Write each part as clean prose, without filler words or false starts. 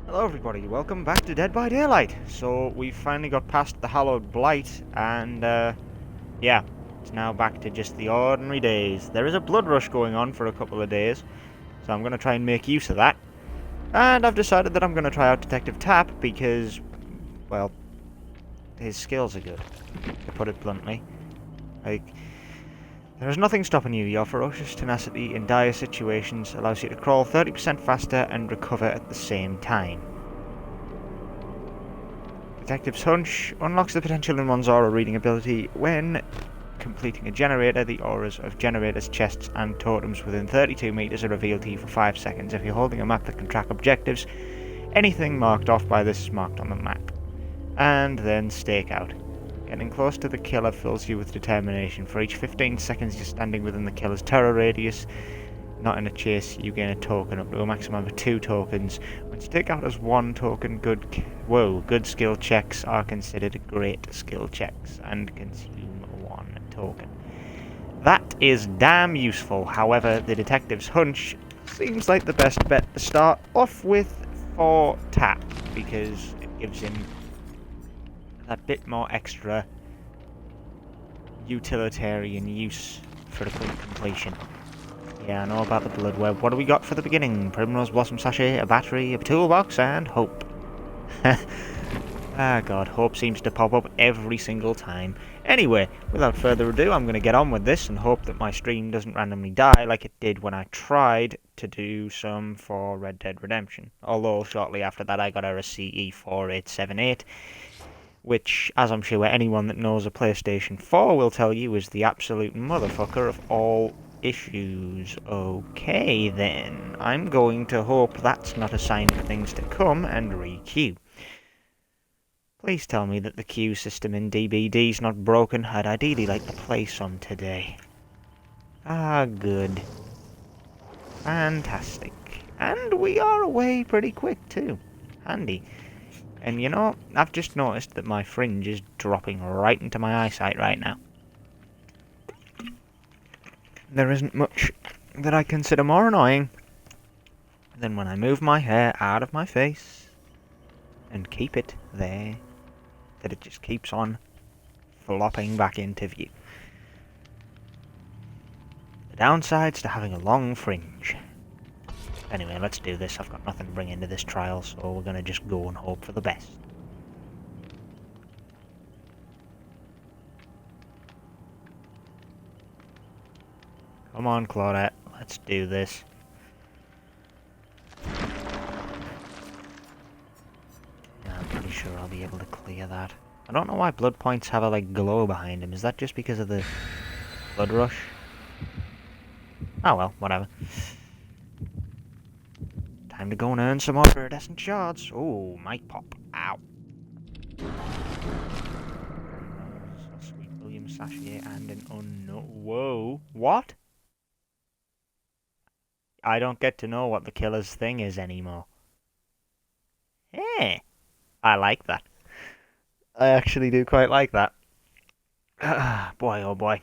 Hello everybody, welcome back to Dead by Daylight. So we finally got past the hallowed blight and yeah, it's now back to just the ordinary days. There is a blood rush going on for a couple of days, so I'm going to try and make use of that. And I've decided that I'm going to try out Detective Tapp because, well, his skills are good, to put it bluntly. Like, there is nothing stopping you. Your ferocious tenacity in dire situations allows you to crawl 30% faster and recover at the same time. Detective's Hunch unlocks the potential in one's aura reading ability when completing a generator. The auras of generators, chests, and totems within 32 meters are revealed to you for 5 seconds. If you're holding a map that can track objectives, anything marked off by this is marked on the map. And then stake out. Getting close to the killer fills you with determination. For each 15 seconds you're standing within the killer's terror radius, not in a chase, you gain a token up to a maximum of 2 tokens. When you take out as 1 token, good skill checks are considered great skill checks and consume 1 token. That is damn useful. However, the detective's hunch seems like the best bet to start off with for Tapp, because it gives him that bit more extra utilitarian use for the quick completion. Yeah, I know about the blood web. What do we got for the beginning? Primrose blossom sachet, a battery, a toolbox, and hope. Ah, God, hope seems to pop up every single time. Anyway, without further ado, I'm going to get on with this and hope that my stream doesn't randomly die like it did when I tried to do some for Red Dead Redemption. Although, shortly after that, I got a CE4878, which, as I'm sure anyone that knows a PlayStation 4 will tell you, is the absolute motherfucker of all issues. Okay then, I'm going to hope that's not a sign of things to come and re-queue. Please tell me that the queue system in DBD's not broken. I'd ideally like to play some today. Ah, good. Fantastic. And we are away pretty quick too. Handy. And you know, I've just noticed that my fringe is dropping right into my eyesight right now. There isn't much that I consider more annoying than when I move my hair out of my face and keep it there, that it just keeps on flopping back into view. The downsides to having a long fringe. Anyway, let's do this. I've got nothing to bring into this trial, so we're gonna just go and hope for the best. Come on, Claudette, let's do this. Yeah, I'm pretty sure I'll be able to clear that. I don't know why blood points have a, like, glow behind them. Is that just because of the blood rush? Oh well, whatever. Time to go and earn some more iridescent shards. Oh, mic pop. Ow. A sweet William sachet and an unknown... Whoa. What? I don't get to know what the killer's thing is anymore. Eh. I like that. I actually do quite like that. Boy, oh boy.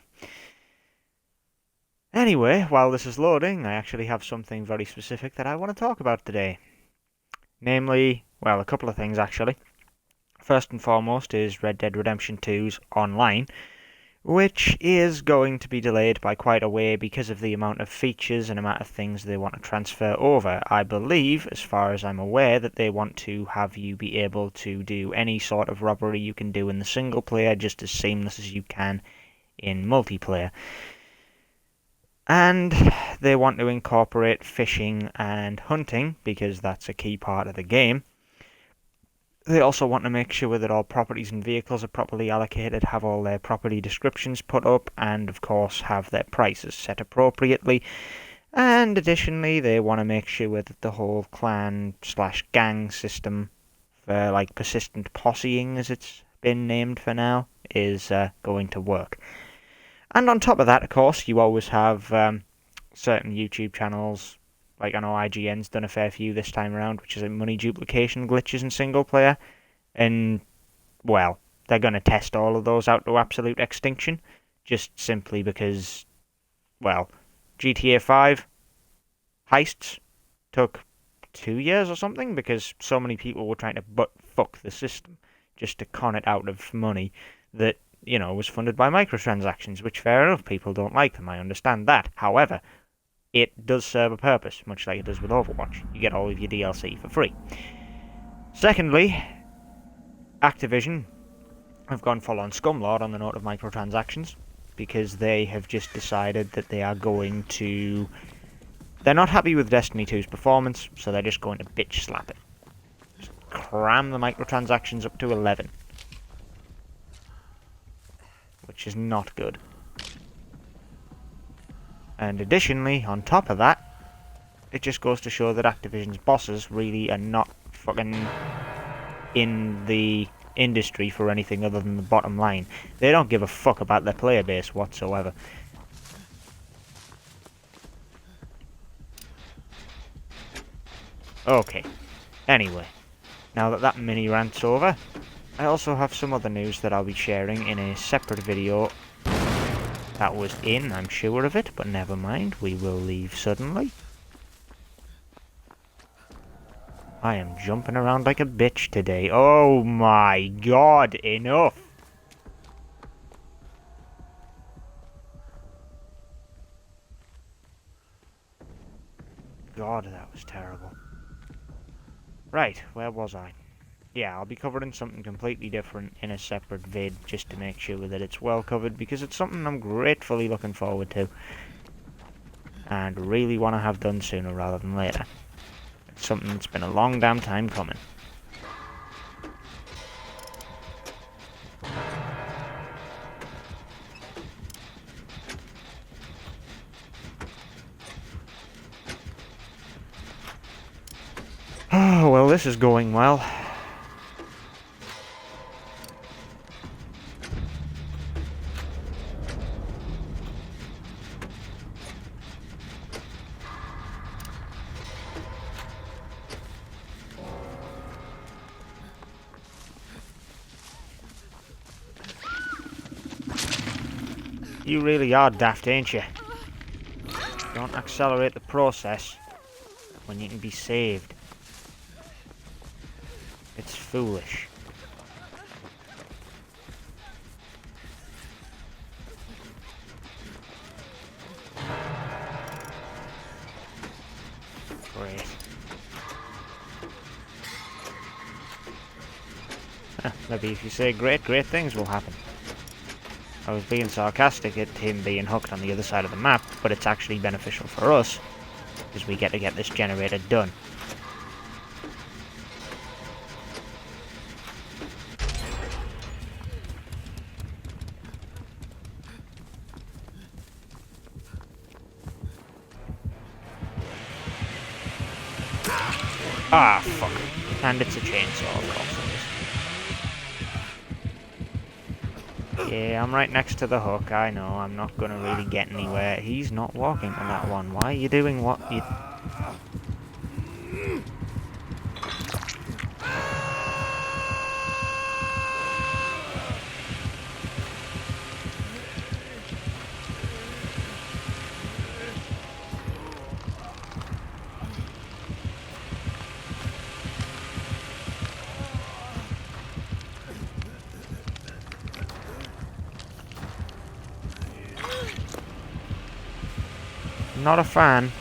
Anyway, while this is loading, I actually have something very specific that I want to talk about today. Namely, well, a couple of things actually. First and foremost is Red Dead Redemption 2's online, which is going to be delayed by quite a way because of the amount of features and amount of things they want to transfer over. I believe, as far as I'm aware, that they want to have you be able to do any sort of robbery you can do in the single player just as seamless as you can in multiplayer. And they want to incorporate fishing and hunting because that's a key part of the game. They also want to make sure that all properties and vehicles are properly allocated, have all their property descriptions put up, and of course have their prices set appropriately. And additionally, they want to make sure that the whole clan/gang system for, like, persistent posseing, as it's been named for now, is going to work. And on top of that, of course, you always have certain YouTube channels. Like, I know IGN's done a fair few this time around, which is like money duplication glitches in single player. And, well, they're going to test all of those out to absolute extinction. Just simply because, well, GTA 5 heists took 2 years or something, because so many people were trying to butt fuck the system just to con it out of money that, was funded by microtransactions, which fair enough, people don't like them, I understand that. However, it does serve a purpose, much like it does with Overwatch. You get all of your DLC for free. Secondly, Activision have gone full-on scumlord on the note of microtransactions, because they have just decided that they are going to... They're not happy with Destiny 2's performance, so they're just going to bitch slap it. Just cram the microtransactions up to 11. Which is not good. And additionally, on top of that, it just goes to show that Activision's bosses really are not fucking in the industry for anything other than the bottom line. They don't give a fuck about their player base whatsoever. Okay, anyway, now that that mini rant's over, I also have some other news that I'll be sharing in a separate video. That was in, I'm sure of it, but never mind, we will leave suddenly. I am jumping around like a bitch today. Oh my god, enough! God, that was terrible. Right, where was I? Yeah, I'll be covering something completely different in a separate vid, just to make sure that it's well covered, because it's something I'm gratefully looking forward to. And really want to have done sooner rather than later. It's something that's been a long damn time coming. Oh, well, this is going well. You really are daft, ain't you? Don't accelerate the process when you can be saved. It's foolish. Great. Maybe if you say great, great things will happen. I was being sarcastic at him being hooked on the other side of the map, but it's actually beneficial for us, because we get to get this generator done. Ah, fuck. And it's a chainsaw, of course it is. Yeah, I'm right next to the hook, I know, I'm not gonna really get anywhere. He's not walking on that one. Why are you doing what you... Not a fan.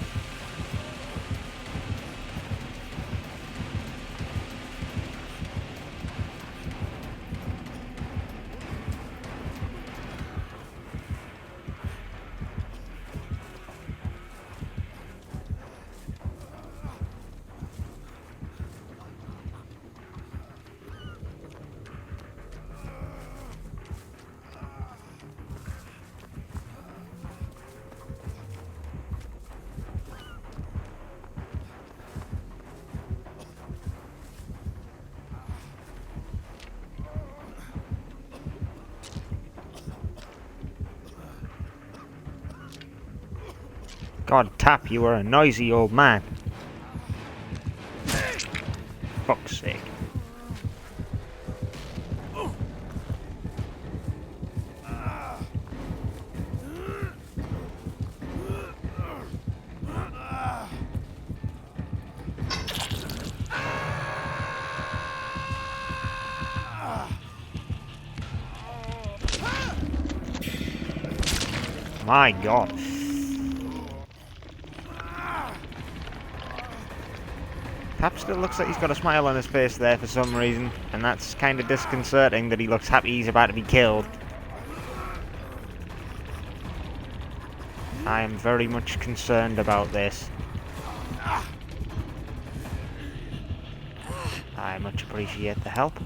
God, Tapp, you are a noisy old man. Fuck's sake. My god. Tapp still looks like he's got a smile on his face there for some reason, and that's kind of disconcerting that he looks happy he's about to be killed. I am very much concerned about this. I much appreciate the help.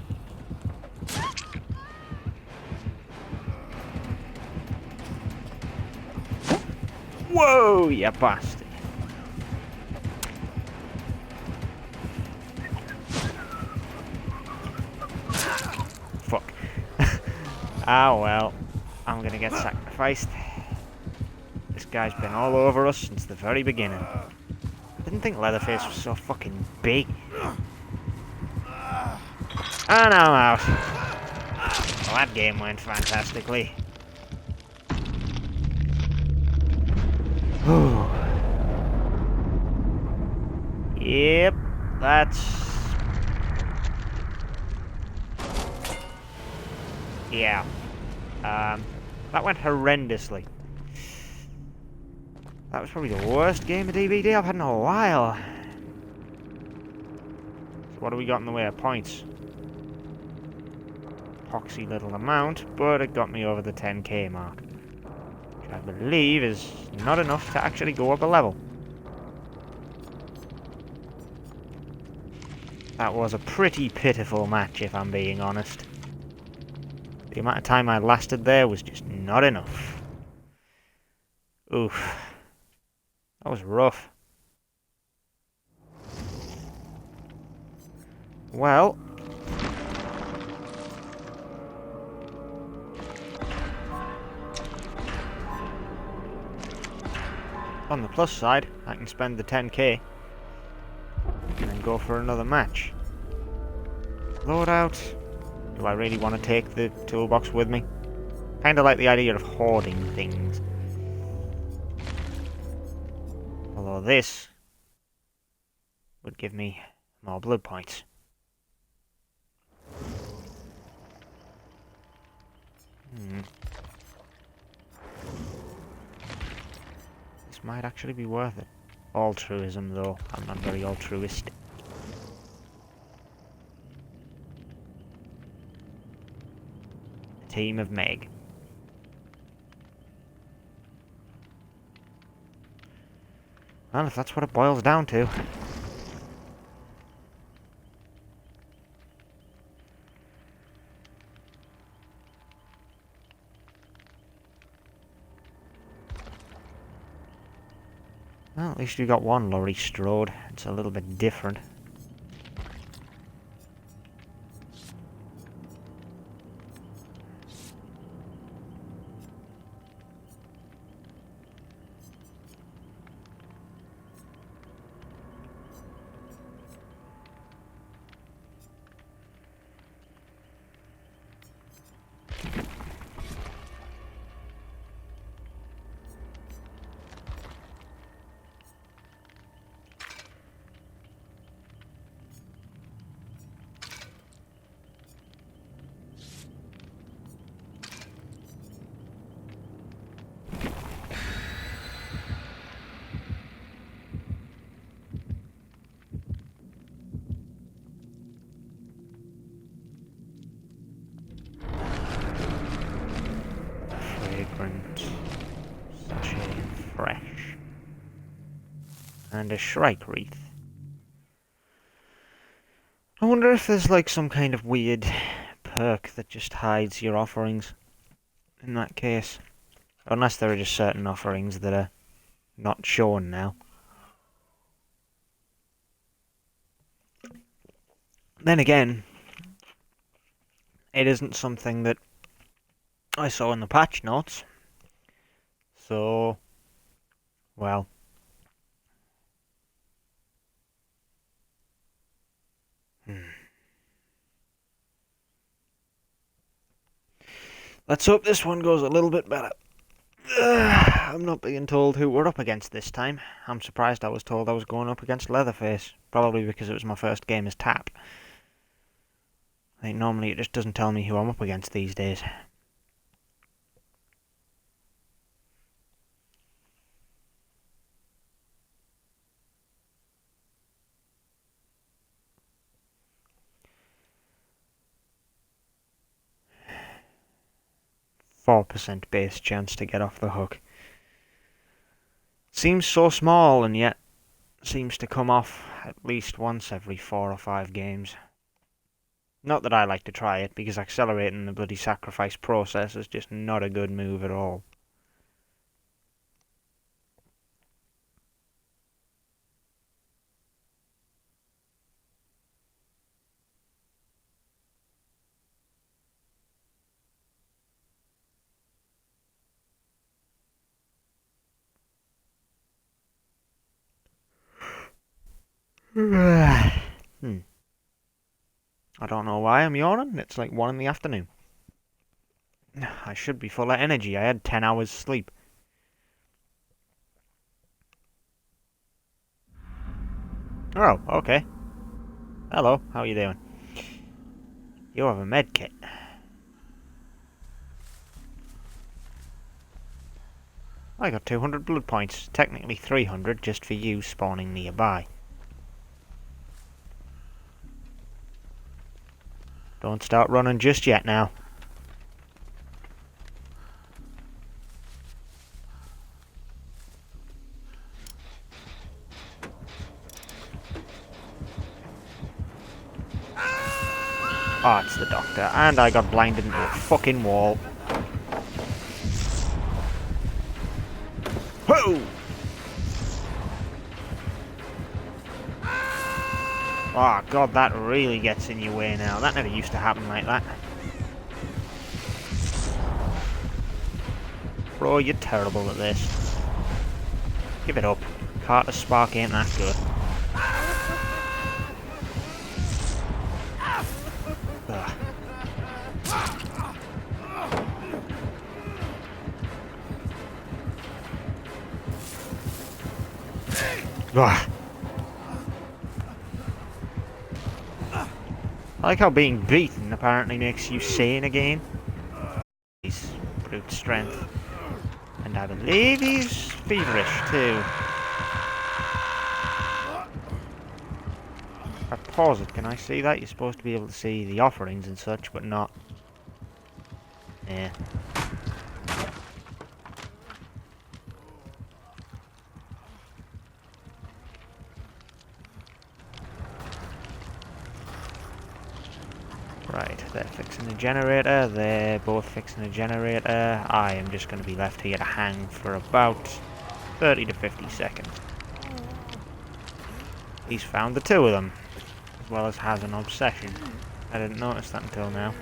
Whoa, you bastard. Fuck. Ah well, I'm gonna get sacrificed. This guy's been all over us since the very beginning. I didn't think Leatherface was so fucking big. And I'm out. Well, that game went fantastically. Yep, that's... yeah. That went horrendously. That was probably the worst game of DVD I've had in a while. So what do we got in the way of points? Poxy little amount, but it got me over the 10k mark. Which I believe is not enough to actually go up a level. That was a pretty pitiful match, if I'm being honest. The amount of time I lasted there was just not enough. Oof. That was rough. Well... on the plus side, I can spend the 10k and then go for another match. Loadout. Do I really want to take the toolbox with me? Kinda like the idea of hoarding things. Although this would give me more blood points. This might actually be worth it. Altruism though, I'm not very altruistic. Team of Meg. Well, if that's what it boils down to. Well, at least we got one Laurie Strode. It's a little bit different. Sachet fresh. And a Shrike Wreath. I wonder if there's like some kind of weird perk that just hides your offerings in that case. Unless there are just certain offerings that are not shown now. Then again, it isn't something that I saw in the patch notes. So, well. Let's hope this one goes a little bit better. I'm not being told who we're up against this time. I'm surprised I was told I was going up against Leatherface. Probably because it was my first game as Tapp. I think normally it just doesn't tell me who I'm up against these days. 4% base chance to get off the hook. Seems so small and yet seems to come off at least once every 4 or 5 games. Not that I like to try it, because accelerating the bloody sacrifice process is just not a good move at all. I don't know why I'm yawning. It's like 1 in the afternoon. I should be full of energy. I had 10 hours sleep. Oh, okay. Hello, how are you doing? You have a med kit. I got 200 blood points. Technically 300 just for you spawning nearby. Don't start running just yet now. Oh, it's the doctor. And I got blinded into a fucking wall. Whoa! Oh god, that really gets in your way now. That never used to happen like that. Bro, you're terrible at this. Give it up. Carter's spark ain't that good. Ugh. Ugh. I like how being beaten apparently makes you sane again. He's brute strength. And I believe he's feverish too. I pause it, can I see that? You're supposed to be able to see the offerings and such, but not. Yeah. Right, they're fixing a generator, they're both fixing a generator. I am just going to be left here to hang for about 30 to 50 seconds. He's found the 2 of them, as well as has an obsession. I didn't notice that until now.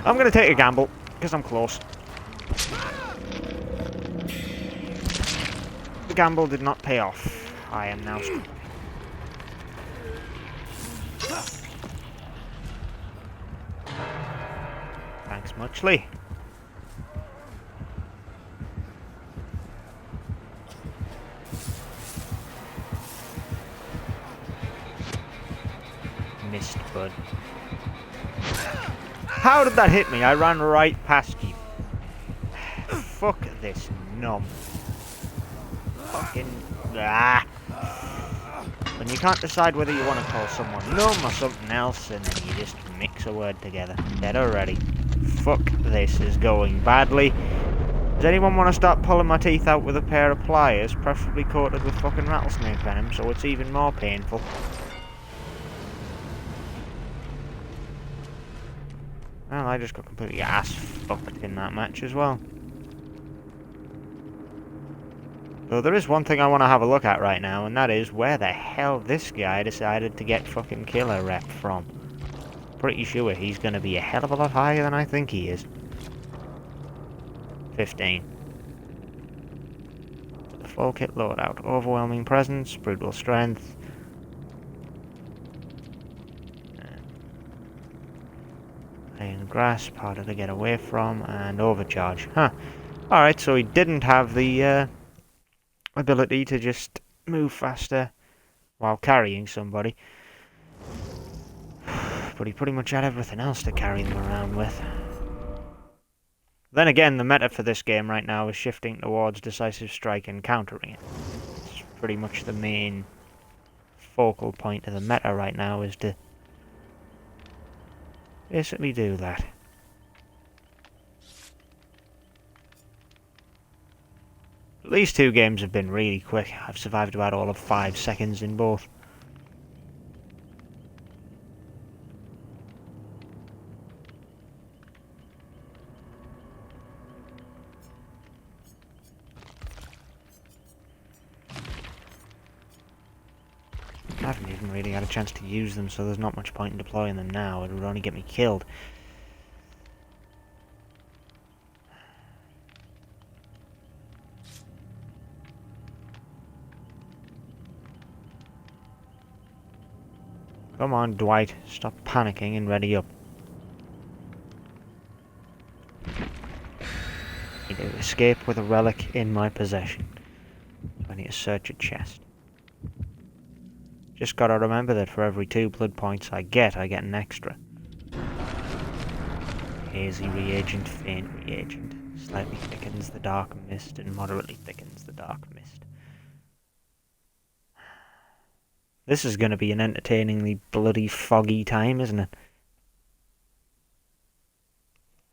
I'm going to take a gamble, because I'm close. The gamble did not pay off. I am now... Thanks muchly. Missed, bud. How did that hit me? I ran right past you. Fuck this numb. Fucking... Ah. When you can't decide whether you want to call someone numb or something else, and then you just mix a word together. Dead already. Fuck, this is going badly. Does anyone want to start pulling my teeth out with a pair of pliers, preferably coated with fucking rattlesnake venom, so it's even more painful? Well, I just got completely ass fucked in that match as well. So there is one thing I want to have a look at right now, and that is where the hell this guy decided to get fucking killer rep from. Pretty sure he's going to be a hell of a lot higher than I think he is. 15. The full kit loadout. Overwhelming presence, brutal strength. Iron grasp, harder to get away from, and overcharge. Huh. Alright, so he didn't have the ability to just move faster while carrying somebody. But he pretty much had everything else to carry them around with. Then again, the meta for this game right now is shifting towards decisive strike and countering it. It's pretty much the main focal point of the meta right now, is to Basically do that. These two games have been really quick. I've survived about all of 5 seconds in both. I haven't even really had a chance to use them, so there's not much point in deploying them now. It would only get me killed. Come on, Dwight. Stop panicking and ready up. I need to escape with a relic in my possession. I need to search a chest. Just gotta remember that for every 2 blood points I get an extra. Hazy reagent, faint reagent. Slightly thickens the dark mist and moderately thickens the dark mist. This is going to be an entertainingly bloody foggy time, isn't it?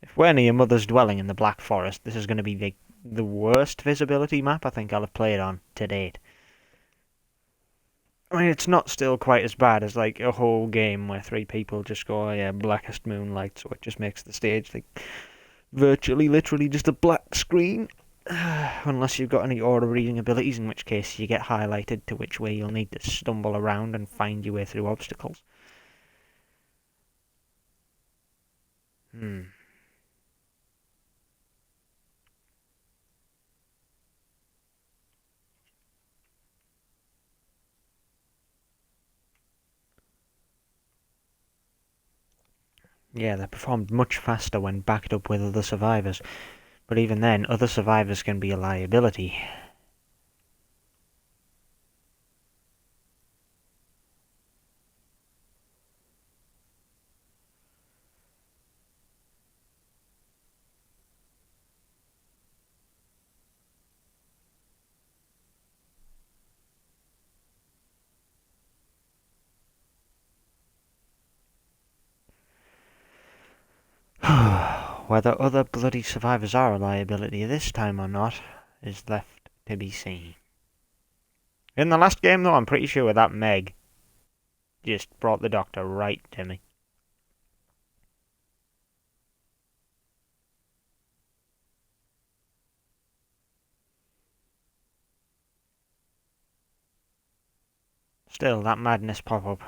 If we're near Mother's Dwelling in the Black Forest, this is going to be the worst visibility map I think I'll have played on to date. I mean, it's not still quite as bad as like a whole game where 3 people just go, oh yeah, blackest moonlight, so it just makes the stage like virtually, literally just a black screen. Unless you've got any aura reading abilities, in which case you get highlighted to which way you'll need to stumble around and find your way through obstacles. Yeah, they're performed much faster when backed up with other survivors, but even then, other survivors can be a liability. Whether other bloody survivors are a liability this time or not is left to be seen. In the last game, though, I'm pretty sure that Meg just brought the doctor right to me. Still, that madness pop-up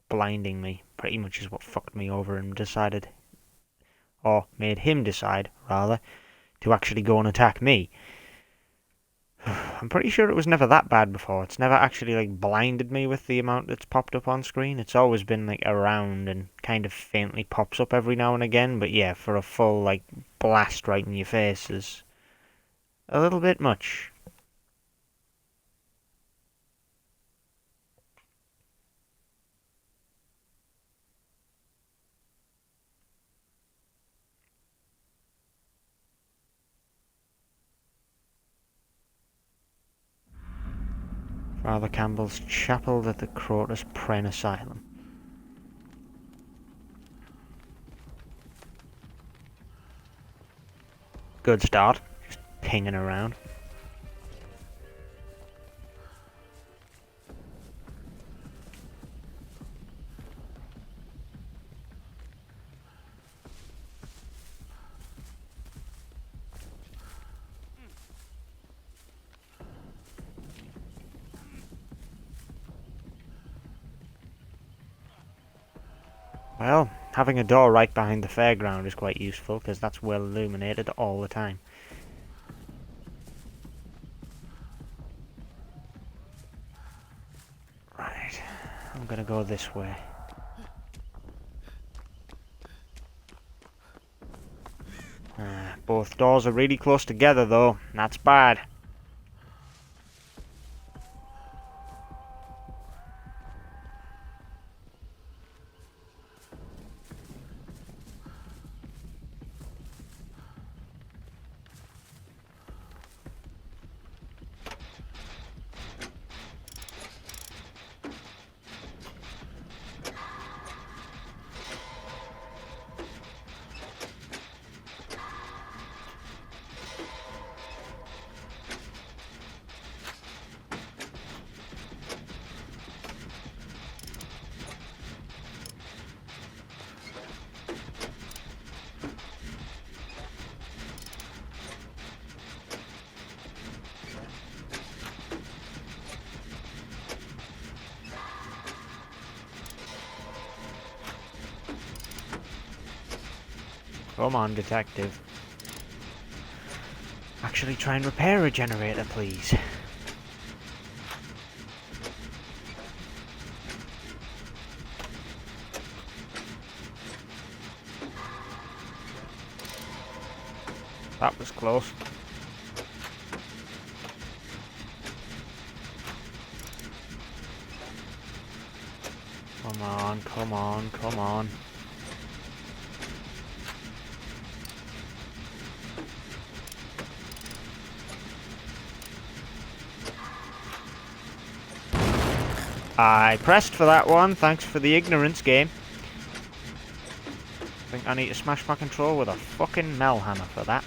blinding me pretty much is what fucked me over and decided, or made him decide, rather, to actually go and attack me. I'm pretty sure it was never that bad before. It's never actually like blinded me with the amount that's popped up on screen. It's always been like around and kind of faintly pops up every now and again. But yeah, for a full like blast right in your face is a little bit much. Father Campbell's chapel at the Crotus Pren Asylum. Good start. Just pinging around. Well, having a door right behind the fairground is quite useful, because that's well illuminated all the time. Right, I'm gonna go this way. Both doors are really close together though, that's bad. Come on, detective. Actually try and repair a generator, please. That was close. Come on, come on, come on. I pressed for that one, thanks for the ignorance, game. I think I need to smash my control with a fucking Mel hammer for that.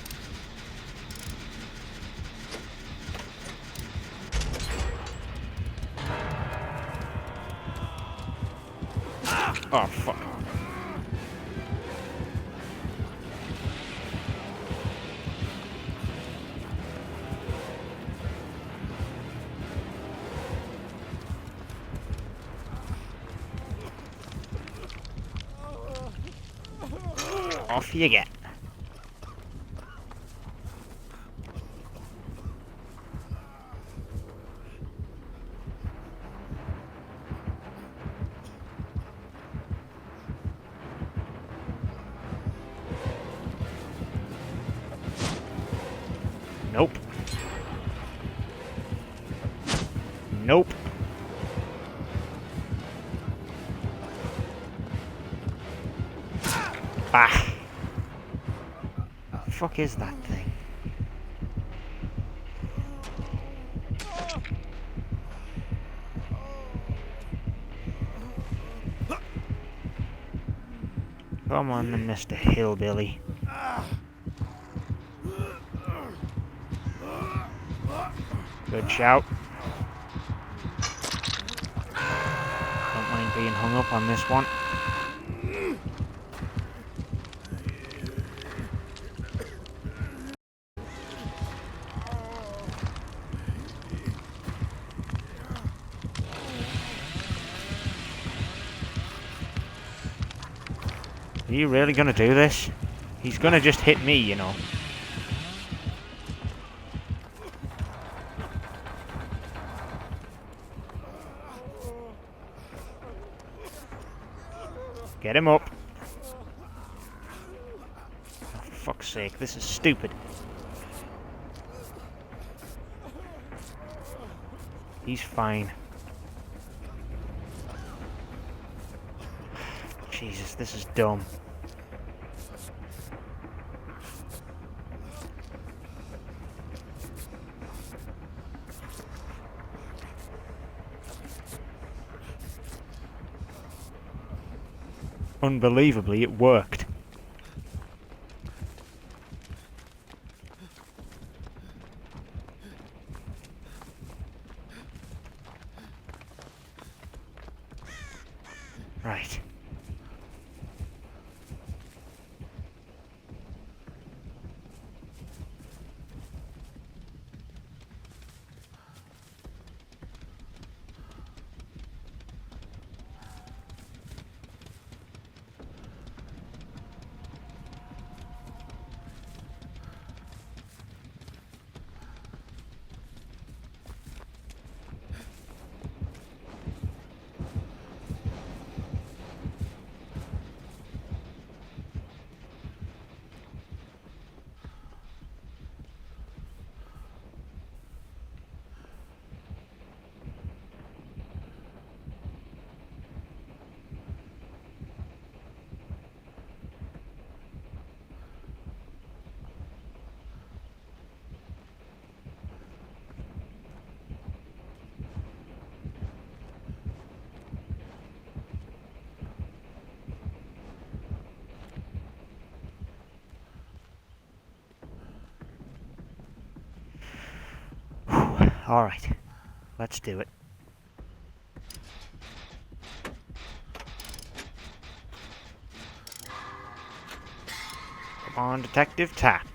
Oh, fuck. Off you get. Nope. Nope. Ah. The fuck is that thing? Come on, then, Mr. Hillbilly. Good shout. Don't mind being hung up on this one. Are you really gonna do this? He's gonna just hit me, you know. Get him up. Oh, for fuck's sake, this is stupid. He's fine. Jesus, this is dumb. Unbelievably, it worked. Right. Alright. Let's do it. Come on, Detective Tapp.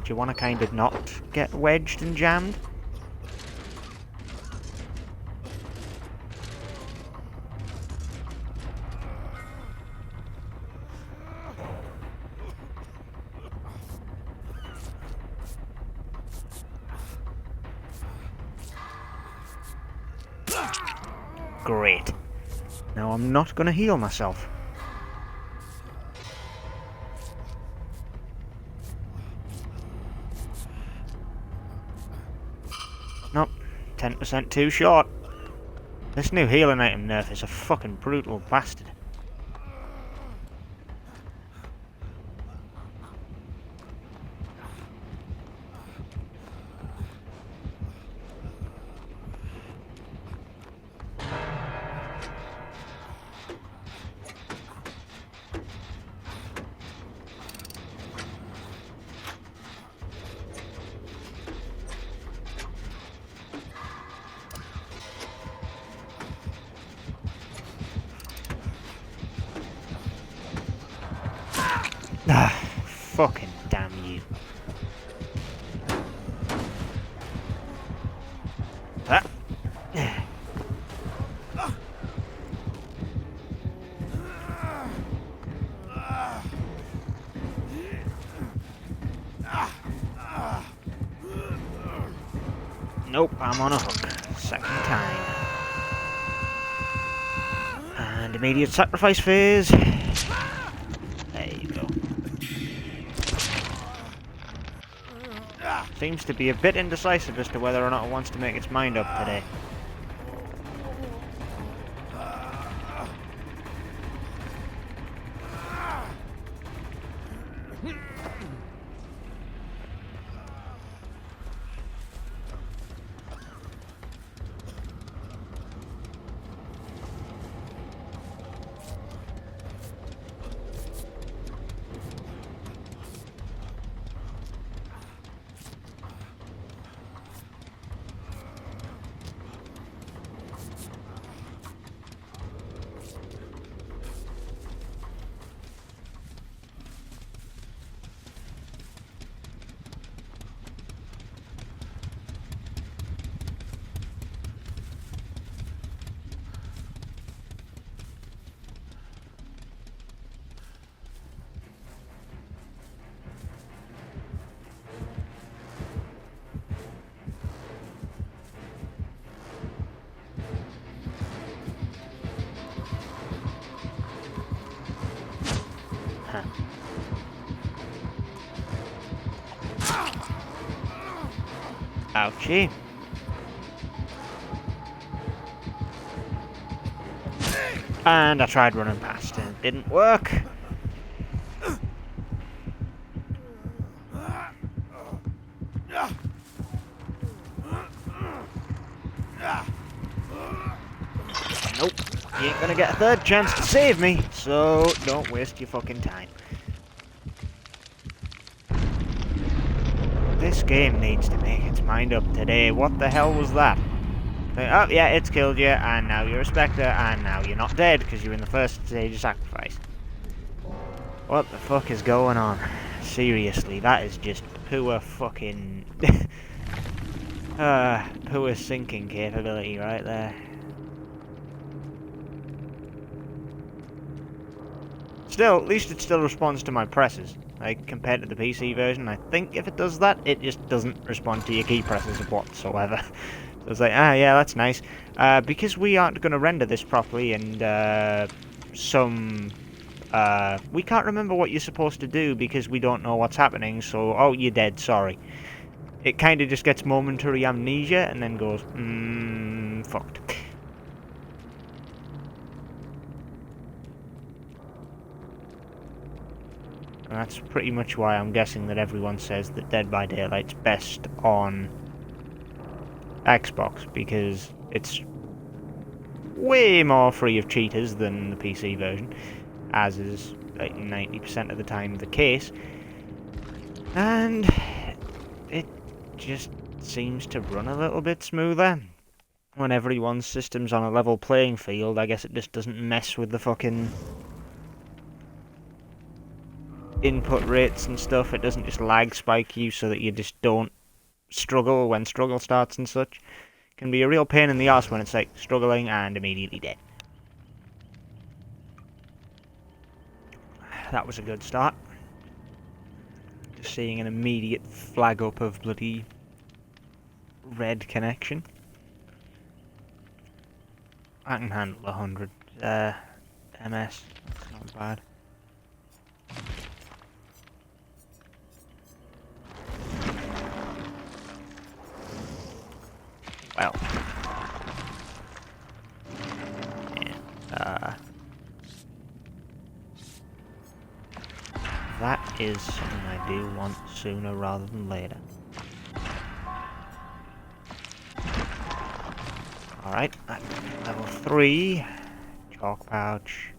Do you want to kind of not get wedged and jammed? Great. Now I'm not going to heal myself. Nope, 10% too short. This new healing item nerf is a fucking brutal bastard. Ah, fucking damn you. Ah. Nope, I'm on a hook. Second time. And immediate sacrifice phase. There you go. Seems to be a bit indecisive as to whether or not it wants to make its mind up today. Huh. Ouchie. And I tried running past and it didn't work. Nope, you ain't gonna get a third chance to save me, so don't waste your fucking time. This game needs to make its mind up today. What the hell was that? Oh yeah, it's killed you, and now you're a Spectre, and now you're not dead because you're in the first stage of sacrifice. What the fuck is going on? Seriously, that is just poor fucking... poor sinking capability right there. Still, at least it still responds to my presses. Like, compared to the PC version, I think if it does that, it just doesn't respond to your key presses whatsoever. So it's like, ah, yeah, that's nice. Because we aren't going to render this properly, and we can't remember what you're supposed to do because we don't know what's happening, so, oh, you're dead, sorry. It kind of just gets momentary amnesia, and then goes, fucked. And that's pretty much why I'm guessing that everyone says that Dead by Daylight's best on Xbox, because It's way more free of cheaters than the PC version, as is like 90% of the time the case, and it just seems to run a little bit smoother. When everyone's system's on a level playing field, I guess it just doesn't mess with the fucking input rates and stuff. It doesn't just lag spike you so that you just don't struggle when struggle starts and such. It can be a real pain in the arse when it's like struggling and immediately dead. That was a good start. Just seeing an immediate flag up of bloody red connection. I can handle 100 MS. That's not bad. Well. Yeah. That is something I do want sooner rather than later. Alright, level 3. Chalk pouch.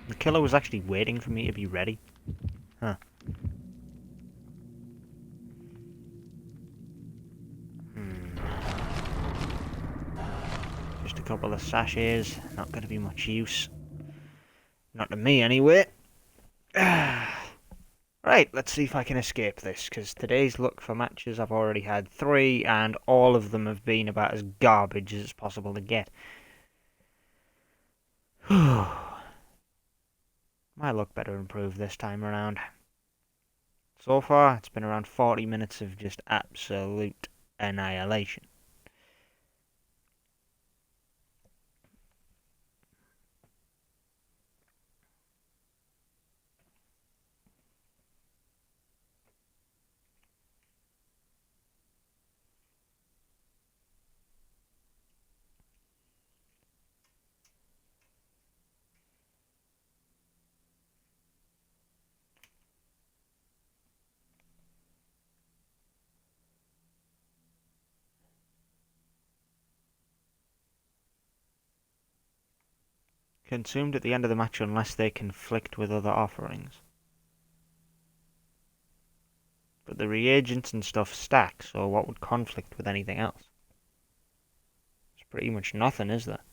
The killer was actually waiting for me to be ready. Huh. Just a couple of sachets, not going to be much use. Not to me, anyway. Right, let's see if I can escape this, because today's luck for matches I've already had 3, and all of them have been about as garbage as it's possible to get. My luck better improve this time around. So far, it's been around 40 minutes of just absolute annihilation. Consumed at the end of the match unless they conflict with other offerings. But the reagents and stuff stack, so what would conflict with anything else? It's pretty much nothing, is there?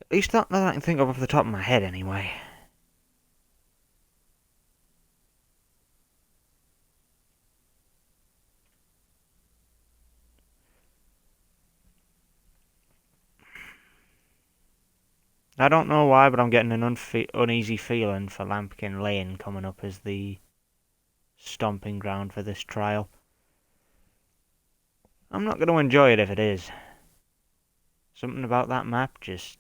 At least not that I can think of off the top of my head, anyway. I don't know why, but I'm getting an uneasy feeling for Lampkin Lane coming up as the stomping ground for this trial. I'm not going to enjoy it if it is. Something about that map just...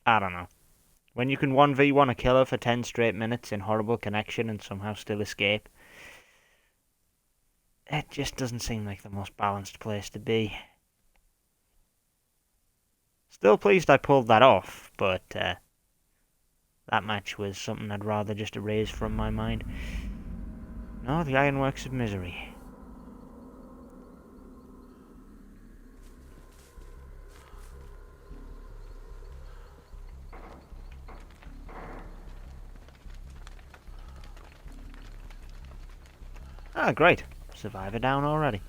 I don't know. When you can 1v1 a killer for 10 straight minutes in horrible connection and somehow still escape, it just doesn't seem like the most balanced place to be. Still pleased I pulled that off, but that match was something I'd rather just erase from my mind. No, the Ironworks of Misery. Ah, great. Survivor down already.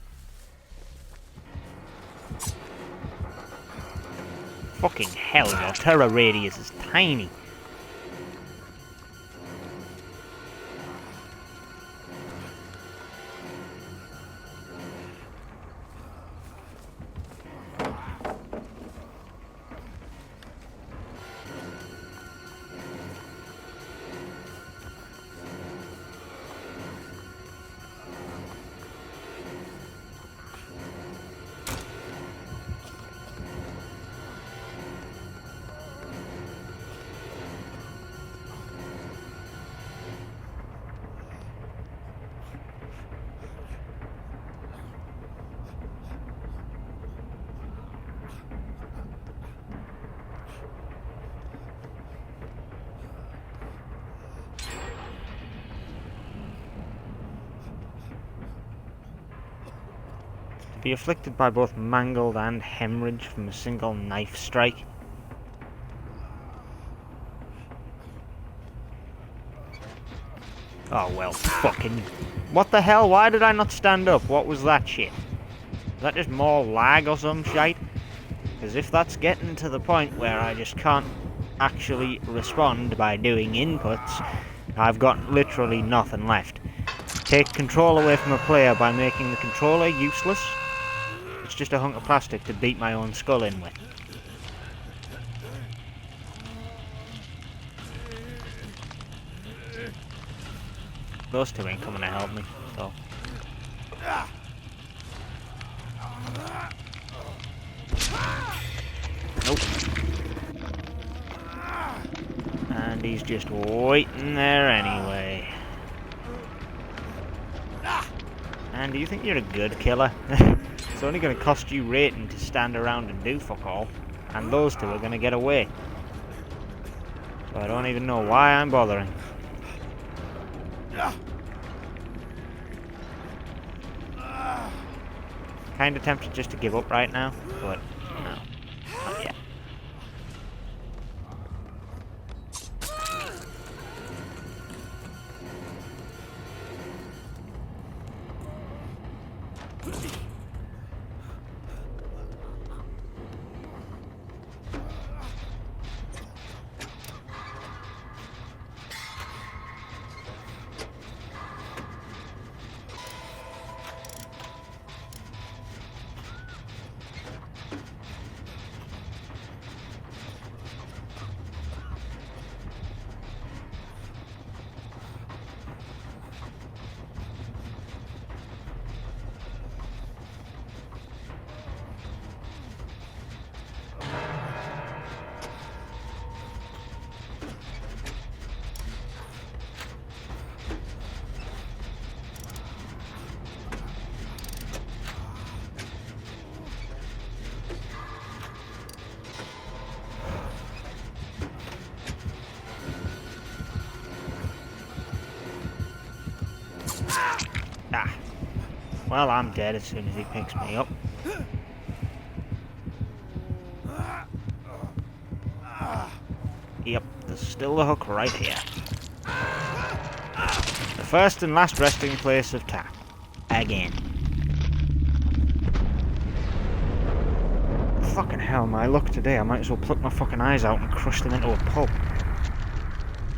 Fucking hell, your terror radius is tiny. Be afflicted by both mangled and hemorrhage from a single knife strike. Oh well, fucking... What the hell? Why did I not stand up? What was that shit? Is that just more lag or some shite? Because if that's getting to the point where I just can't actually respond by doing inputs, I've got literally nothing left. Take control away from a player by making the controller useless. It's just a hunk of plastic to beat my own skull in with. Those two ain't coming to help me, so... Nope. And he's just waiting there anyway. And do you think you're a good killer? It's only going to cost you rating to stand around and do fuck all. And those two are going to get away. So I don't even know why I'm bothering. Kinda tempted just to give up right now, but no. Not yet. Ah. Well, I'm dead as soon as he picks me up. Yep, there's still the hook right here. The first and last resting place of Tapp. Again. Fucking hell, my luck today. I might as well pluck my fucking eyes out and crush them into a pulp.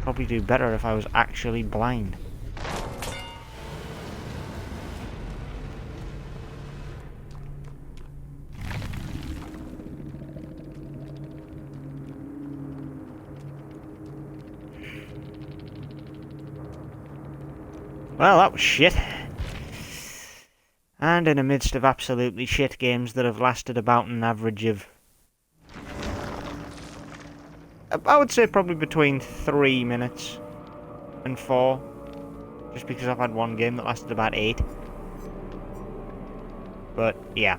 Probably do better if I was actually blind. Well, that was shit. And in the midst of absolutely shit games that have lasted about an average of... I would say probably between 3 minutes and 4. Just because I've had one game that lasted about 8. But, yeah.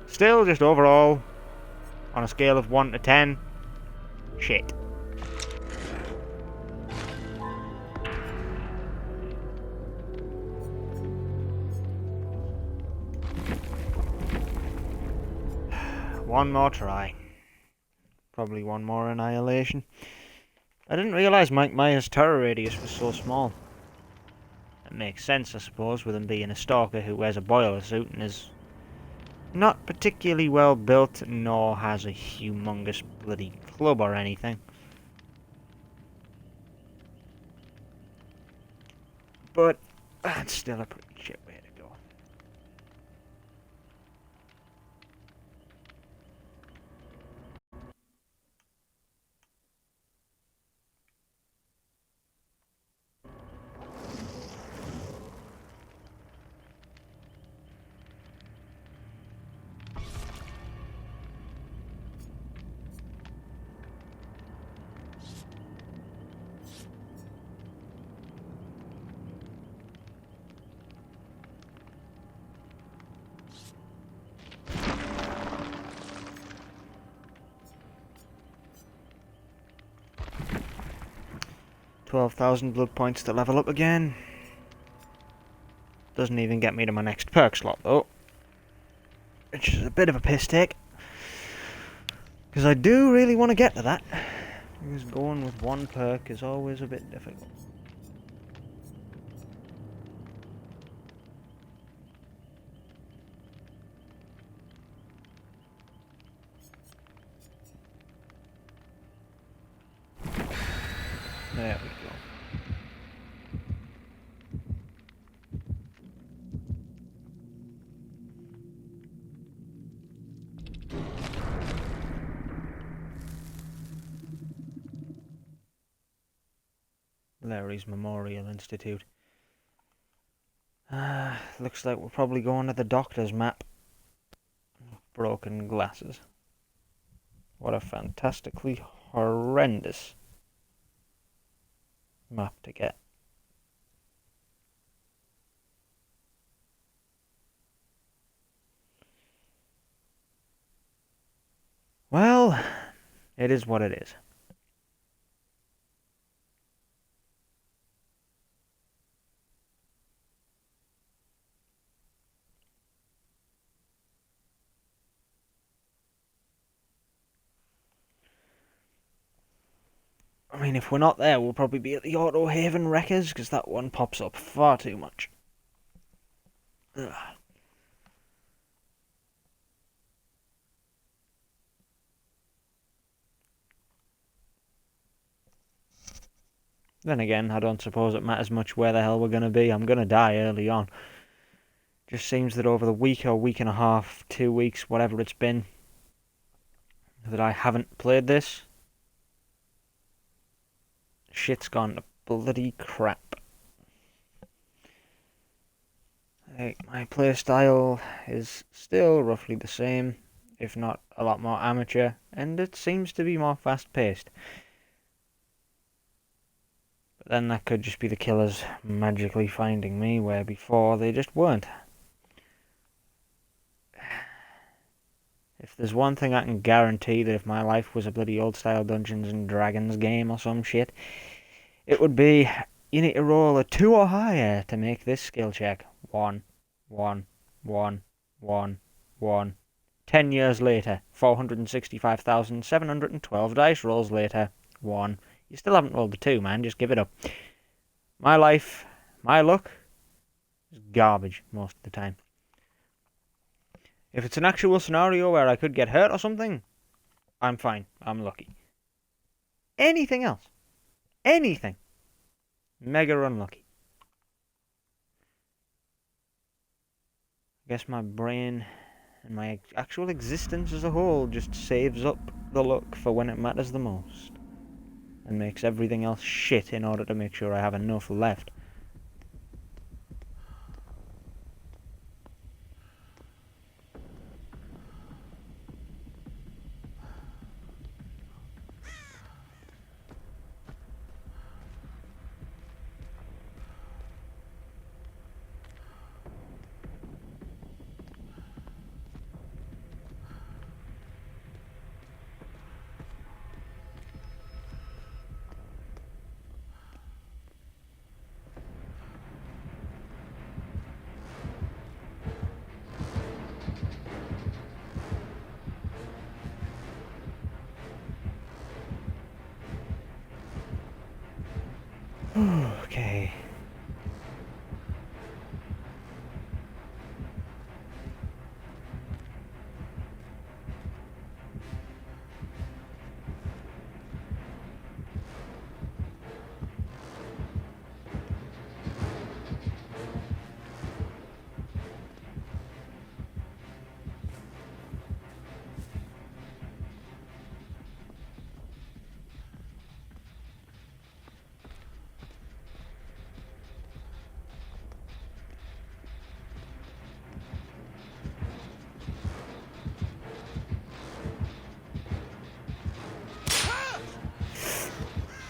Still, just overall, on a scale of 1 to 10, shit. One more try. Probably one more annihilation. I didn't realise Mike Myers' terror radius was so small. It makes sense, I suppose, with him being a stalker who wears a boiler suit and is not particularly well built, nor has a humongous bloody club or anything. But that's still a pretty shit way to go. $12,000 blood points to level up again. Doesn't even get me to my next perk slot though. which is a bit of a piss take, because I do really want to get to that, because going with one perk is always a bit difficult. There we go. Larry's Memorial Institute. Looks like we're probably going to the doctor's map. Broken glasses. What a fantastically horrendous map to get. Well, it is what it is. I mean, if we're not there, we'll probably be at the Auto Haven Wreckers, because that one pops up far too much. Ugh. Then again, I don't suppose it matters much where the hell we're going to be. I'm going to die early on. Just seems that over the week or week and a half, 2 weeks, whatever it's been, that I haven't played this, shit's gone to bloody crap. My playstyle is still roughly the same, if not a lot more amateur, and it seems to be more fast-paced. But then that could just be the killers magically finding me, where before they just weren't. If there's one thing I can guarantee, that if my life was a bloody old-style Dungeons and Dragons game or some shit, it would be, you need to roll a 2 or higher to make this skill check. 1, 1, 1, 1, 1. 10 years later, 465,712 dice rolls later, 1. You still haven't rolled the 2, man, just give it up. My life, my luck, is garbage most of the time. If it's an actual scenario where I could get hurt or something, I'm fine, I'm lucky. Anything else, anything, mega unlucky. I guess my brain and my actual existence as a whole just saves up the luck for when it matters the most, and makes everything else shit in order to make sure I have enough left. Okay.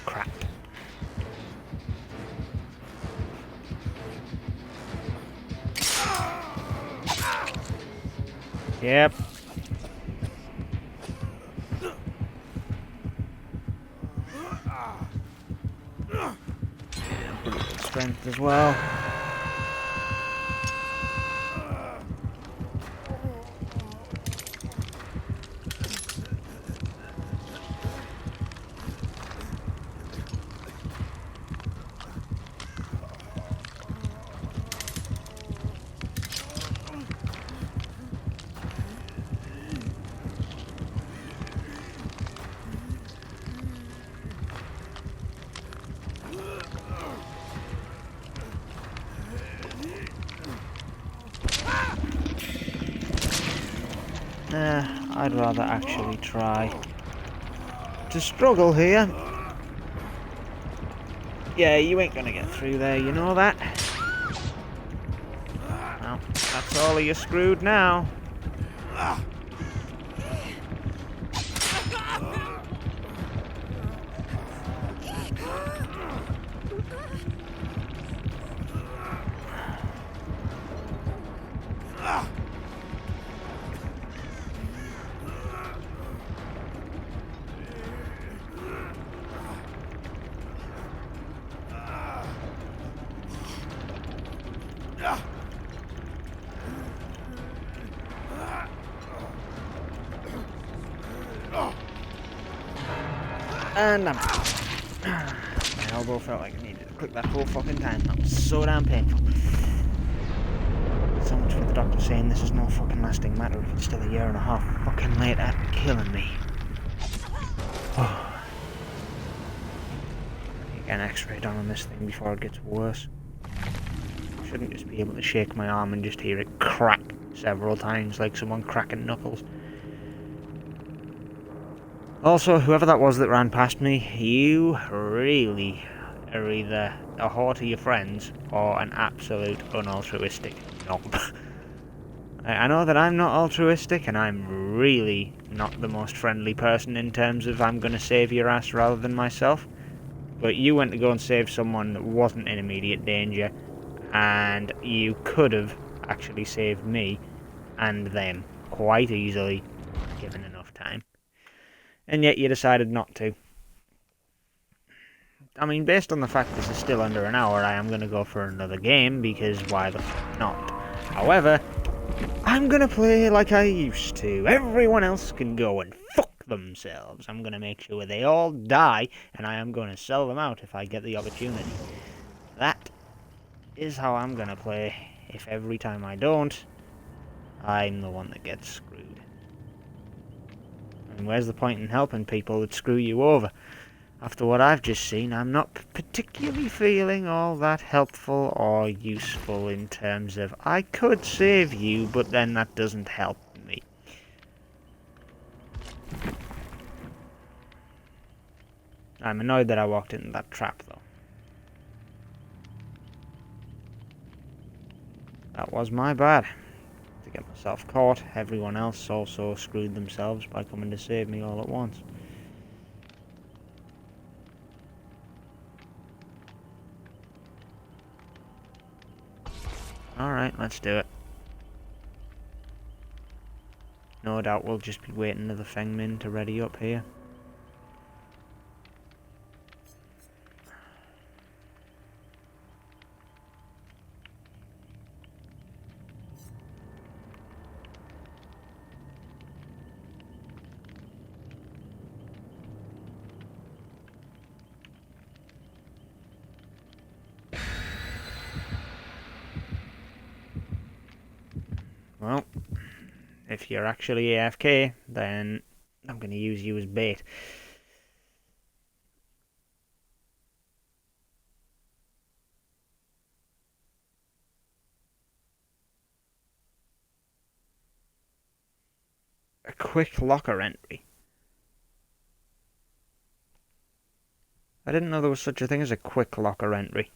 Crap. Yep. Pretty good strength as well. I'd rather actually try to struggle here. Yeah, you ain't gonna get through there, you know that? Well, that's all of you screwed now. And I'm out. My elbow felt like it needed to click that whole fucking time. That was so damn painful. So much for the doctor saying this is no fucking lasting matter if it's still a year and a half fucking later. Killing me. Get an x-ray done on this thing before it gets worse. I shouldn't just be able to shake my arm and just hear it crack several times like someone cracking knuckles. Also, whoever that was that ran past me, you really are either a whore to your friends or an absolute unaltruistic knob. I know that I'm not altruistic and I'm really not the most friendly person in terms of I'm going to save your ass rather than myself. But you went to go and save someone that wasn't in immediate danger, and you could have actually saved me and them quite easily, given enough time. And yet you decided not to. I mean, based on the fact this is still under an hour, I am going to go for another game, because why the fuck not? However, I'm going to play like I used to. Everyone else can go and fuck themselves. I'm going to make sure they all die, and I am going to sell them out if I get the opportunity. That is how I'm going to play. If every time I don't, I'm the one that gets screwed. And where's the point in helping people that screw you over? After what I've just seen, I'm not particularly feeling all that helpful or useful in terms of I could save you, but then that doesn't help me. I'm annoyed that I walked into that trap, though. That was my bad. To get myself caught, everyone else also screwed themselves by coming to save me all at once. Alright, let's do it. No doubt we'll just be waiting for the Fengmin to ready up here. Well, if you're actually AFK, then I'm going to use you as bait. A quick locker entry. I didn't know there was such a thing as a quick locker entry.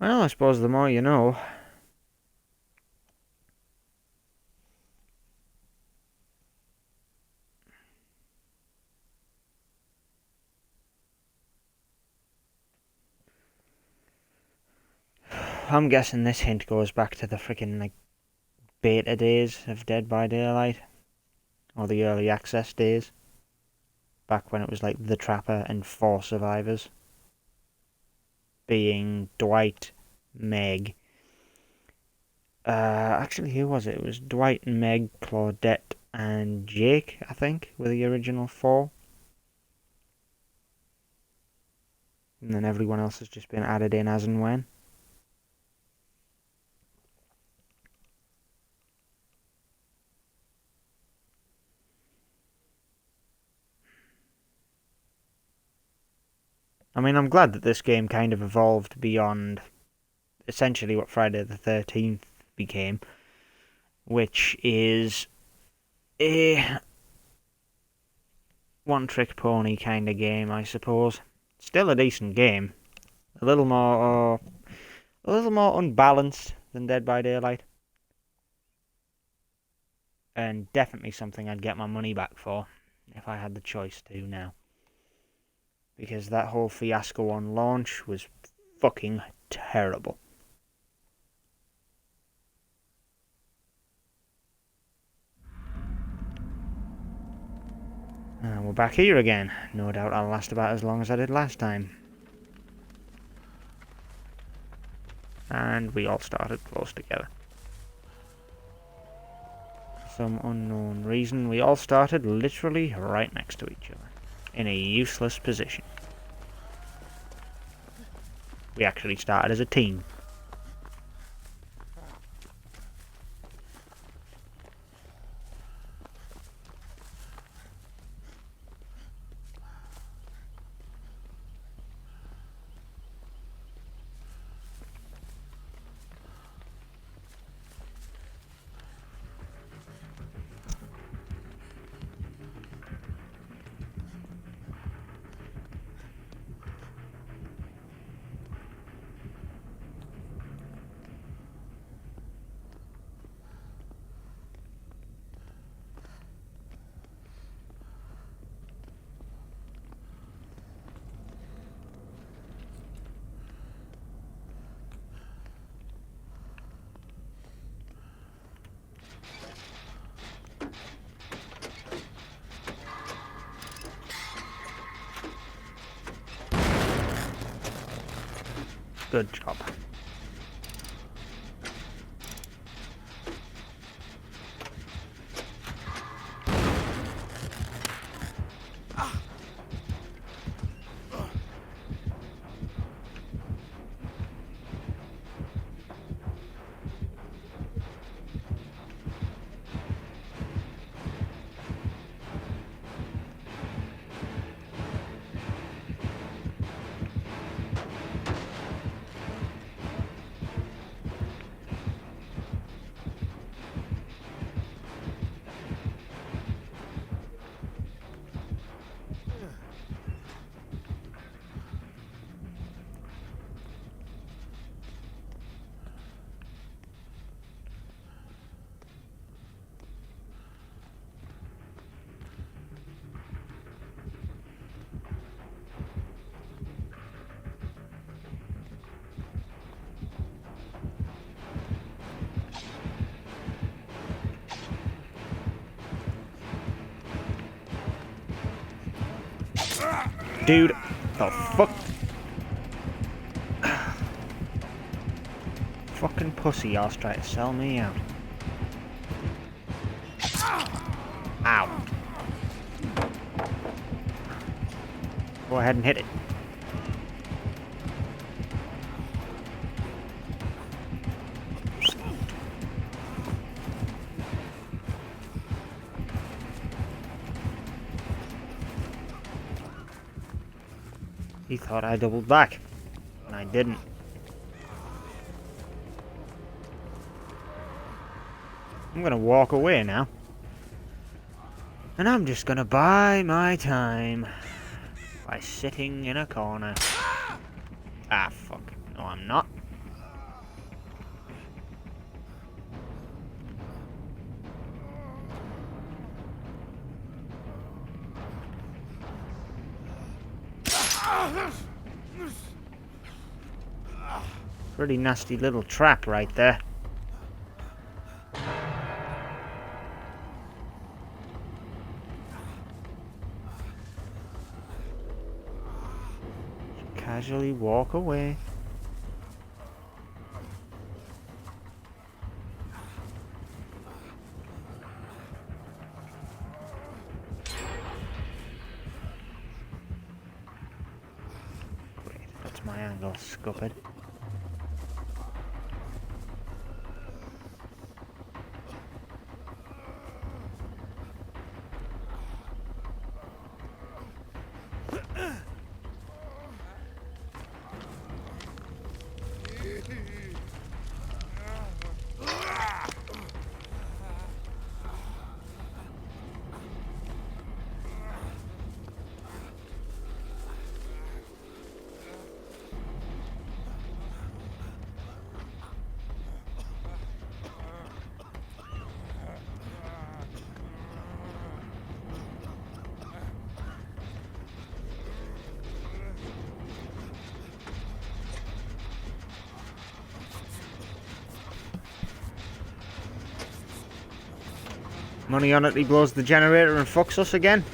Well, I suppose the more you know. I'm guessing this hint goes back to the freaking, like, beta days of Dead by Daylight. Or the early access days. Back when it was like the Trapper and 4 survivors. Being Dwight, Meg. Actually, who was it? It was Dwight, Meg, Claudette, and Jake, I think, were the original 4. And then everyone else has just been added in as and when. I mean, I'm glad that this game kind of evolved beyond essentially what Friday the 13th became, which is a one-trick pony kind of game, I suppose. Still a decent game. A little more unbalanced than Dead by Daylight. And definitely something I'd get my money back for if I had the choice to now. Because that whole fiasco on launch was fucking terrible. And we're back here again. No doubt I'll last about as long as I did last time. And we all started close together. For some unknown reason, we all started literally right next to each other. In a useless position. We actually started as a team. Good job. Dude, the fuck? Fucking pussy ass trying to sell me out. Ow. Go ahead and hit it. He thought I doubled back, and I didn't. I'm gonna walk away now. And I'm just gonna buy my time by sitting in a corner. Ah, fuck. No, I'm not. Pretty nasty little trap right there. Casually walk away. Great, that's my angle, scuppet. Money on it, he blows the generator and fucks us again.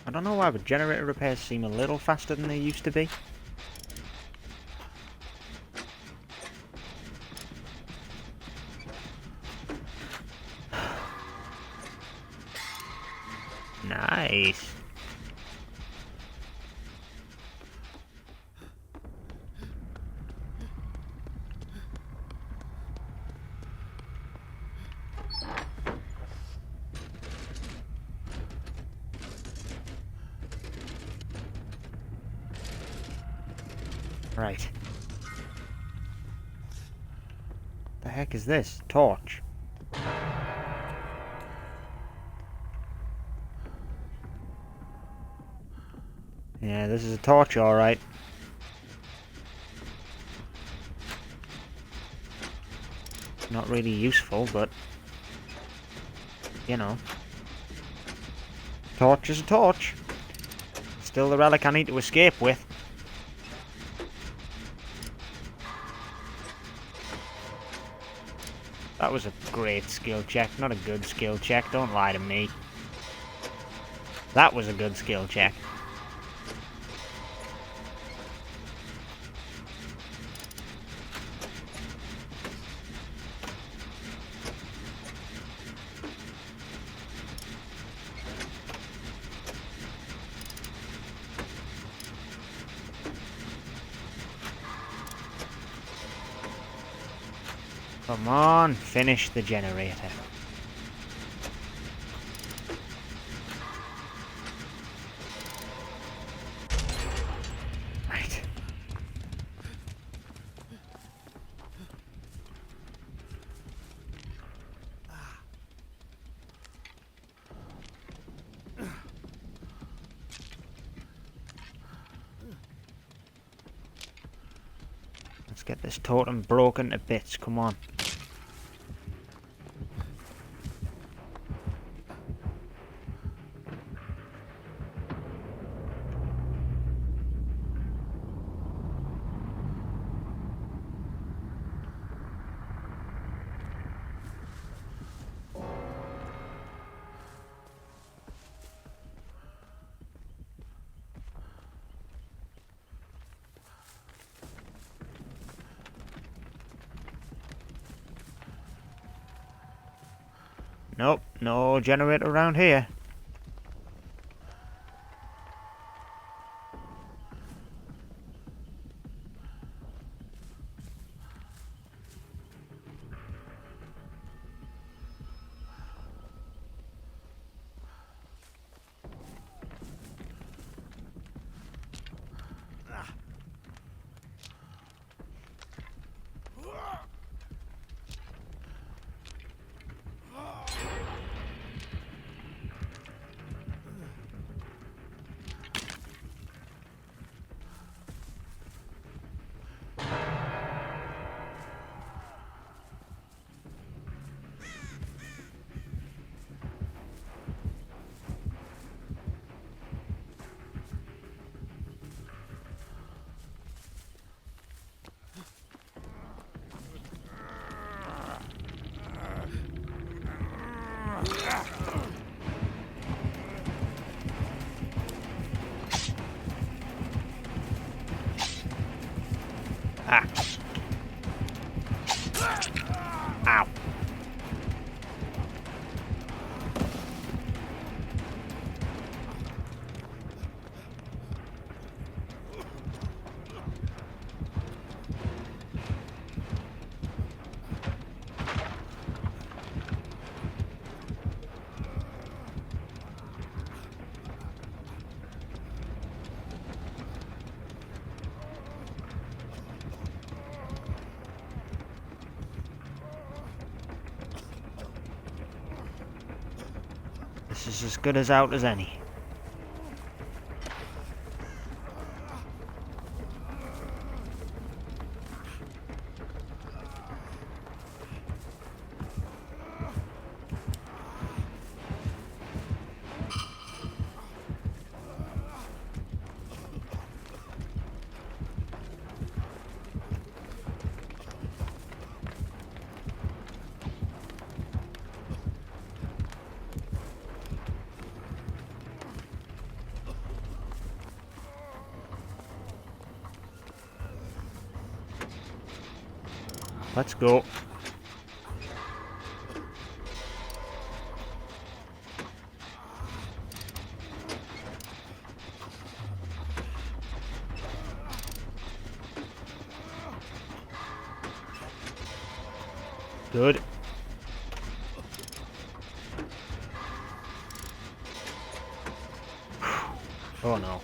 I don't know why, but generator repairs seem a little faster than they used to be. Nice. Right. The heck is this? Torch. Yeah, this is a torch, alright. Not really useful, but you know. Torch is a torch. Still the relic I need to escape with. That was a great skill check, not a good skill check, don't lie to me. That was a good skill check. Come on, finish the generator. Right. Let's get this totem broken to bits, come on. Nope, no generator around here. Ah. Ow. is as good as out as any. Let's go. Good. Oh no.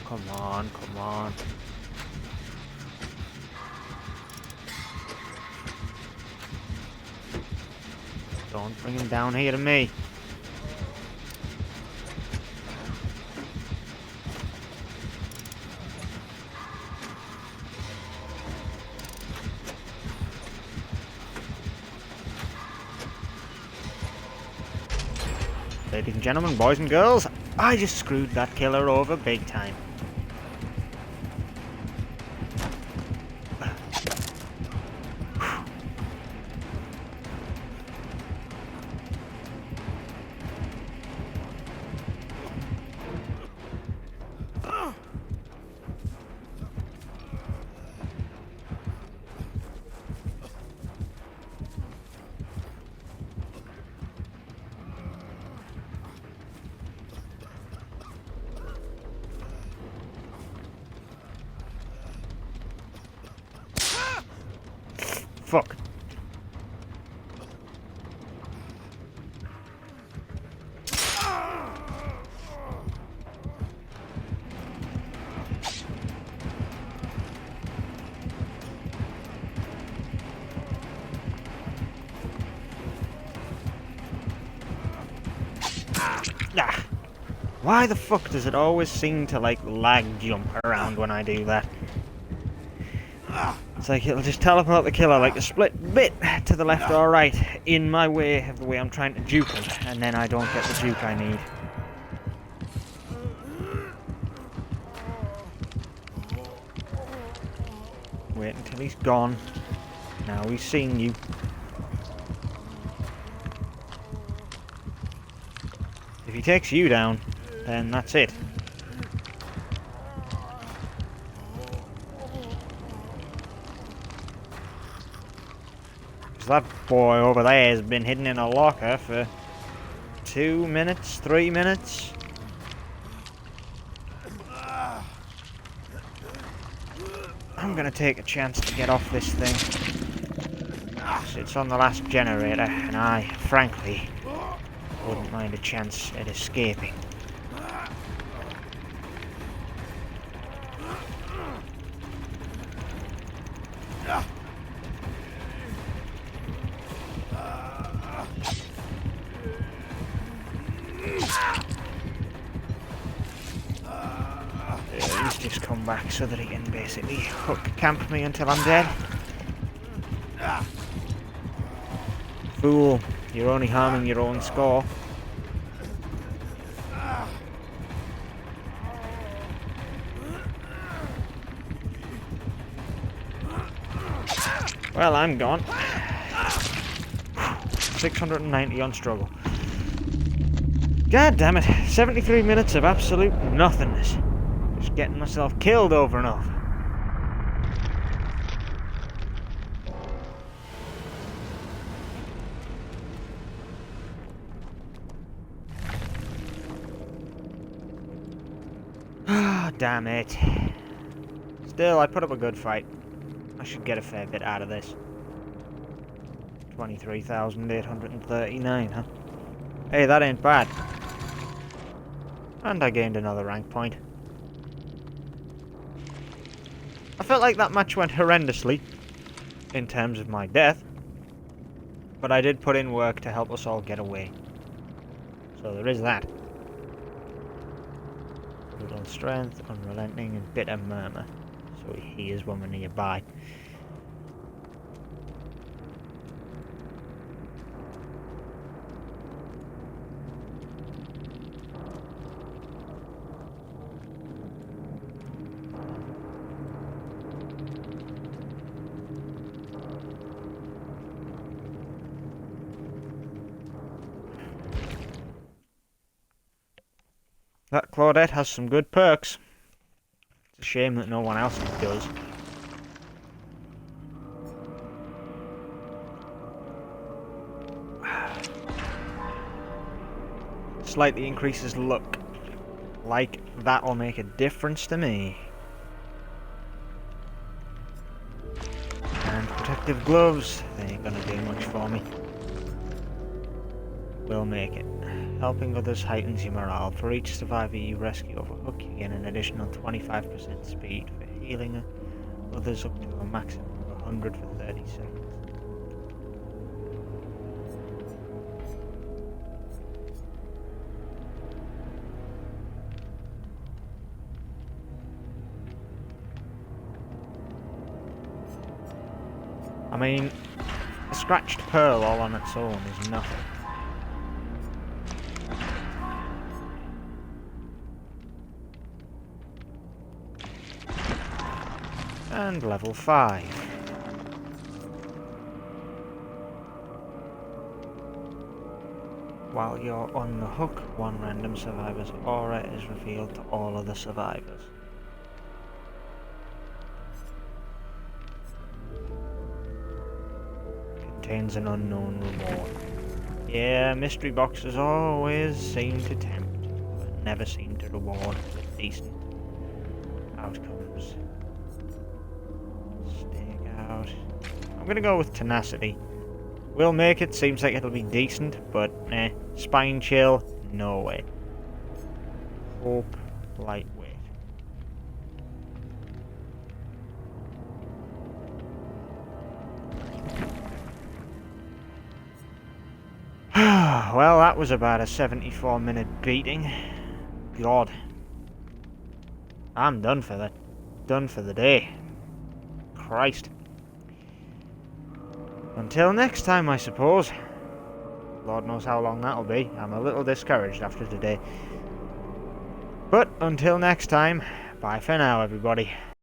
Come on, come on. Don't bring him down here to me. Ladies and gentlemen, boys and girls, I just screwed that killer over big time. Fuck. Ah. Why the fuck does it always seem to like lag jump around when I do that? It's like it'll just teleport the killer like a split bit to the left or right in my way of the way I'm trying to juke him, and then I don't get the juke I need. Wait until he's gone. Now he's seen you. If he takes you down, then that's it. That boy over there has been hidden in a locker for 2 minutes, 3 minutes. I'm gonna take a chance to get off this thing. It's on the last generator, and I, frankly, wouldn't mind a chance at escaping. He's just come back so that he can basically hook camp me until I'm dead. Fool, you're only harming your own score. Well, I'm gone. 690 on struggle. God damn it, 73 minutes of absolute nothingness. Just getting myself killed over and over. damn it. Still, I put up a good fight. I should get a fair bit out of this. 23,839, huh? Hey, that ain't bad. And I gained another rank point. I felt like that match went horrendously, in terms of my death. But I did put in work to help us all get away. So there is that. Brutal strength, unrelenting, and bitter murmur. So he hears when we're nearby. That Claudette has some good perks. It's a shame that no one else does. Slightly increases luck. Like, that'll make a difference to me. And protective gloves, they ain't gonna do much for me. We'll make it. Helping others heightens your morale. For each survivor you rescue over hook, you gain an additional 25% speed. For healing others up to a maximum of 100 for 30 seconds. I mean, a scratched pearl all on its own is nothing. And level 5. While you're on the hook, one random survivor's aura is revealed to all other survivors. Contains an unknown reward. Yeah, mystery boxes always seem to tempt, but never seem to reward with decent outcomes. Stakeout. I'm gonna go with tenacity. We'll make it, seems like it'll be decent, but spine chill, no way. Hope, lightweight. Well, that was about a 74-minute beating. God. I'm done for the day. Christ. Until next time, I suppose. Lord knows how long that'll be. I'm a little discouraged after today. But until next time, bye for now, everybody.